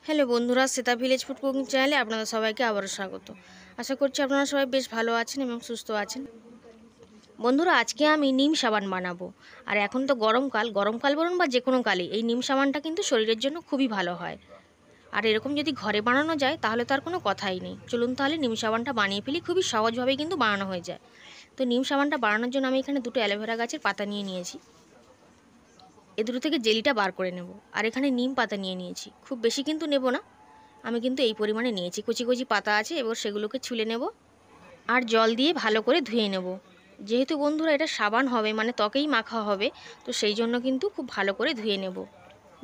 Hello বন্ধুরা, Shweta village food cooking চ্যানেলে আপনাদের সবাইকে আবারও স্বাগত। আশা করছি আপনারা সবাই বেশ ভালো আছেন এবং সুস্থ আছেন। বন্ধুরা, আজকে আমি নিম সাবান বানাবো। আর এখন তো গরমকাল বলুন বা যে কোনো কালে এই নিম সাবানটা কিন্তু শরীরের জন্য খুবই ভালো হয়। আর এরকম যদি ঘরে বানানো যায় তাহলে তো আর কোনো কথাই নেই। চলুন তাহলে নিম সাবানটা বানিয়ে ফেলি। খুবই সহজভাবেই কিন্তু বানানো হয়ে যায়। তো নিম সাবানটা বানানোর জন্য আমি এখানে দুটো অ্যালোভেরা গাছের পাতা নিয়ে নিয়েছি। এ দুটো থেকে জেলিটা বার করে নেব। আর এখানে নিম পাতা নিয়ে নিয়েছি, খুব বেশি কিন্তু নেব না, আমি কিন্তু এই পরিমাণে নিয়েছি। কচি কচি পাতা আছে, এবার সেগুলোকে ছুলে নেব আর জল দিয়ে ভালো করে ধুয়ে নেব। যেহেতু বন্ধুরা এটা সাবান হবে, মানে ত্বকেই মাখা হবে, তো সেই জন্য কিন্তু খুব ভালো করে ধুয়ে নেব।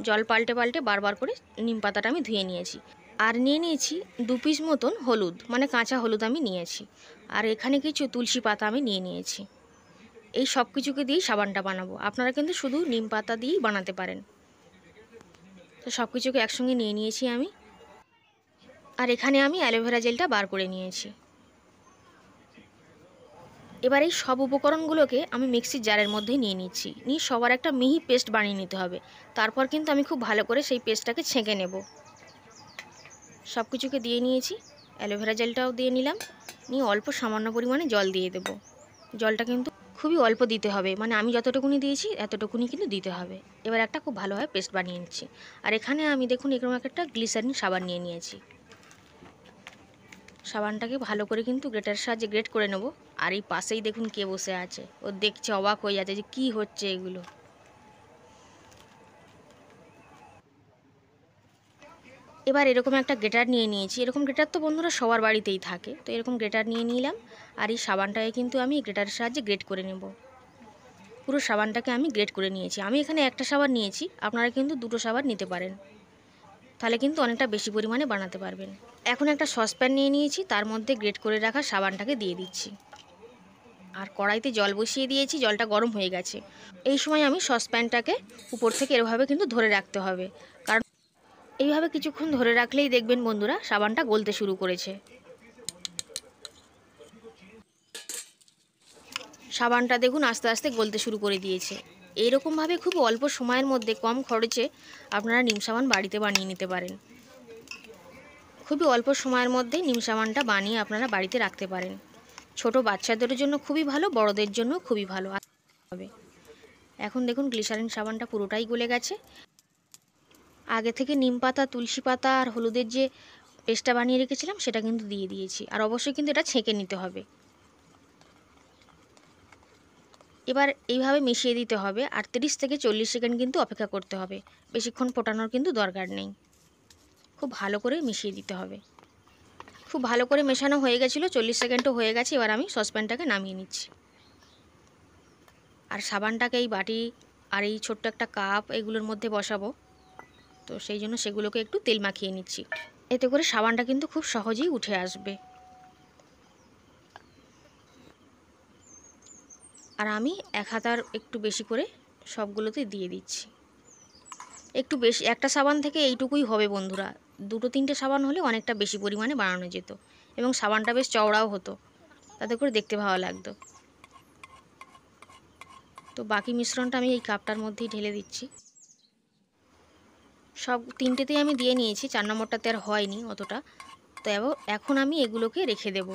জল পাল্টে পাল্টে বারবার করে নিম পাতাটা আমি ধুয়ে নিয়েছি। আর নিয়ে নিয়েছি 2 পিস মতন হলুদ, মানে কাঁচা হলুদ আমি নিয়েছি। আর এখানে কিছু তুলসী পাতা আমি নিয়ে নিয়েছি। এই সব কিছুকে দিয়েই সাবানটা বানাবো। আপনারা কিন্তু শুধু নিম পাতা দিয়েই বানাতে পারেন। তো সব কিছুকে একসঙ্গে নিয়ে নিয়েছি আমি। আর এখানে আমি অ্যালোভেরা জেলটা বার করে নিয়েছি। এবার এই সব উপকরণগুলোকে আমি মিক্সির জারের মধ্যে নিয়ে নিচ্ছি। নিয়ে সবার একটা মিহি পেস্ট বানিয়ে নিতে হবে। তারপর কিন্তু আমি খুব ভালো করে সেই পেস্টটাকে ছেঁকে নেব। সব কিছুকে দিয়ে নিয়েছি, অ্যালোভেরা জেলটাও দিয়ে নিলাম। নিয়ে অল্প সামান্য পরিমাণে জল দিয়ে দেব। জলটা কিন্তু খুবই অল্প দিতে হবে, মানে আমি যতটুকুনি দিয়েছি এতটুকুনি কিন্তু দিতে হবে। এবার একটা খুব ভালোভাবে পেস্ট বানিয়ে নিচ্ছি। আর এখানে আমি দেখুন এরকম একটা গ্লিসারিন সাবান নিয়ে নিয়েছি। সাবানটাকে ভালো করে কিন্তু গ্রেটারের সাহায্যে গ্রেট করে নেব। আর এই পাশেই দেখুন কে বসে আছে, ও দেখছে, অবাক হয়ে যাচ্ছে যে কী হচ্ছে এগুলো। এবার এরকম একটা গ্রেটার নিয়ে নিয়েছি। এরকম গ্রেটার তো বন্ধুরা সবার বাড়িতেই থাকে, তো এরকম গ্রেটার নিয়ে নিলাম। আর এই সাবানটাকে কিন্তু আমি গ্রেটারের সাহায্যে গ্রেট করে নেব। পুরো সাবানটাকে আমি গ্রেট করে নিয়েছি। আমি এখানে একটা সাবান নিয়েছি, আপনারা কিন্তু দুটো সাবান নিতে পারেন, তাহলে কিন্তু অনেকটা বেশি পরিমাণে বানাতে পারবেন। এখন একটা সসপ্যান নিয়ে নিয়েছি, তার মধ্যে গ্রেট করে রাখা সাবানটাকে দিয়ে দিচ্ছি। আর কড়াইতে জল বসিয়ে দিয়েছি, জলটা গরম হয়ে গেছে। এই সময় আমি সসপ্যানটাকে উপর থেকে এভাবে কিন্তু ধরে রাখতে হবে, কারণ এইভাবে কিছুক্ষণ ধরে রাখলেই দেখবেন বন্ধুরা সাবানটা গলতে শুরু করেছে। সাবানটা দেখুন আস্তে আস্তে গলতে শুরু করে দিয়েছে। এইরকমভাবে খুব অল্প সময়ের মধ্যে কম খরচে আপনারা নিম সাবান বাড়িতে বানিয়ে নিতে পারেন। খুবই অল্প সময়ের মধ্যে নিম সাবানটা বানিয়ে আপনারা বাড়িতে রাখতে পারেন। ছোট বাচ্চাদের জন্য খুবই ভালো, বড়দের জন্য খুবই ভালো হবে। এখন দেখুন গ্লিসারিন সাবানটা পুরোটাই গলে গেছে। আগে থেকে নিম পাতা, তুলসী পাতা আর হলুদের যে পেস্টটা বানিয়ে রেখেছিলাম সেটা কিন্তু দিয়ে দিয়েছি। আর অবশ্যই কিন্তু এটা ছেঁকে নিতে হবে। এবার এইভাবে মিশিয়ে দিতে হবে। আর 30 থেকে 40 সেকেন্ড কিন্তু অপেক্ষা করতে হবে। বেশিক্ষণ ফোটানোর কিন্তু দরকার নেই। খুব ভালো করে মিশিয়ে দিতে হবে। খুব ভালো করে মেশানো হয়ে গেছিলো, 40 সেকেন্ডও হয়ে গেছে। এবার আমি সসপ্যানটাকে নামিয়ে নিচ্ছি। আর সাবানটাকে এই বাটি আর এই ছোট্ট একটা কাপ এগুলোর মধ্যে বসাবো, তো সেই জন্য সেগুলোকে একটু তেল মাখিয়ে নিচ্ছি। এতে করে সাবানটা কিন্তু খুব সহজেই উঠে আসবে। আর আমি এক হাতার একটু বেশি করে সবগুলোতে দিয়ে দিচ্ছি। একটু বেশি, একটা সাবান থেকে এইটুকুই হবে বন্ধুরা। 2-3টে সাবান হলে অনেকটা বেশি পরিমাণে বানানো যেত, এবং সাবানটা বেশ চওড়াও হতো, তাতে করে দেখতে ভালো লাগতো। তো বাকি মিশ্রণটা আমি এই কাপটার মধ্যেই ঢেলে দিচ্ছি। সব 3টেতেই আমি দিয়ে নিয়েছি, 4 নম্বরটাতে আর হয়নি অতটা। তো এখন আমি এগুলোকে রেখে দেব।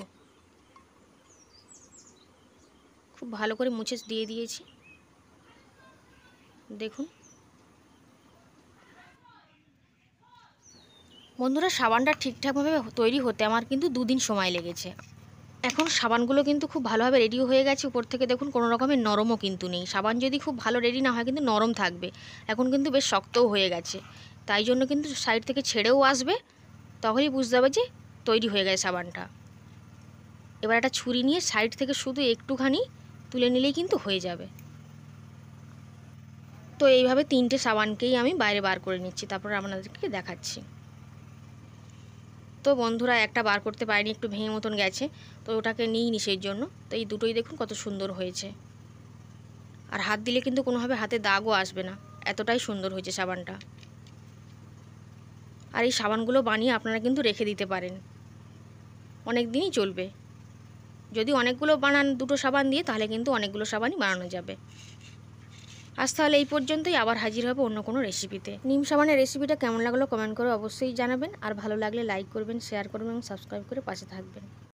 খুব ভালো করে মুছে দিয়ে দিয়েছি দেখুন। বন্ধুরা, সাবানটা ঠিকঠাকভাবে তৈরি হতে আমার কিন্তু 2 দিন সময় লেগেছে। এখন সাবানগুলো কিন্তু খুব ভালোভাবে রেডিও হয়ে গেছে। উপর থেকে দেখুন কোনো রকমের নরমও কিন্তু নেই। সাবান যদি খুব ভালো রেডি না হয় কিন্তু নরম থাকবে। এখন কিন্তু বেশ শক্তও হয়ে গেছে, তাই জন্য কিন্তু সাইড থেকে ছেড়েও আসবে, তখনই বুঝতে হবে যে তৈরি হয়ে গেছে সাবানটা। এবার একটা ছুরি নিয়ে সাইড থেকে শুধু একটুখানি তুলে নিলেই কিন্তু হয়ে যাবে। তো এইভাবে 3টে সাবানকেই আমি বাইরে বার করে নিচ্ছি, তারপর আপনাদেরকে দেখাচ্ছি। তো বন্ধুরা, একটা বার করতে পারিনি, একটু ভেঙে মতন গেছে, তো ওটাকে নিইনি সেই জন্য। তো এই দুটোই দেখুন কত সুন্দর হয়েছে। আর হাত দিলে কিন্তু কোনোভাবে হাতে দাগও আসবে না, এতটাই সুন্দর হয়েছে সাবানটা। আর এই সাবানগুলো বানিয়ে আপনারা কিন্তু রেখে দিতে পারেন, অনেক দিনই চলবে। যদি অনেকগুলো বানান দুটো সাবান দিয়ে, তাহলে কিন্তু অনেকগুলো সাবানই বানানো যাবে। আজ তাহলে এই পর্যন্তই, আবার হাজির হবে অন্য কোনো রেসিপিতে। নিম সাবানের রেসিপিটা কেমন লাগলো কমেন্ট করে অবশ্যই জানাবেন, আর ভালো লাগলে লাইক করবেন, শেয়ার করবেন এবং সাবস্ক্রাইব করে পাশে থাকবেন।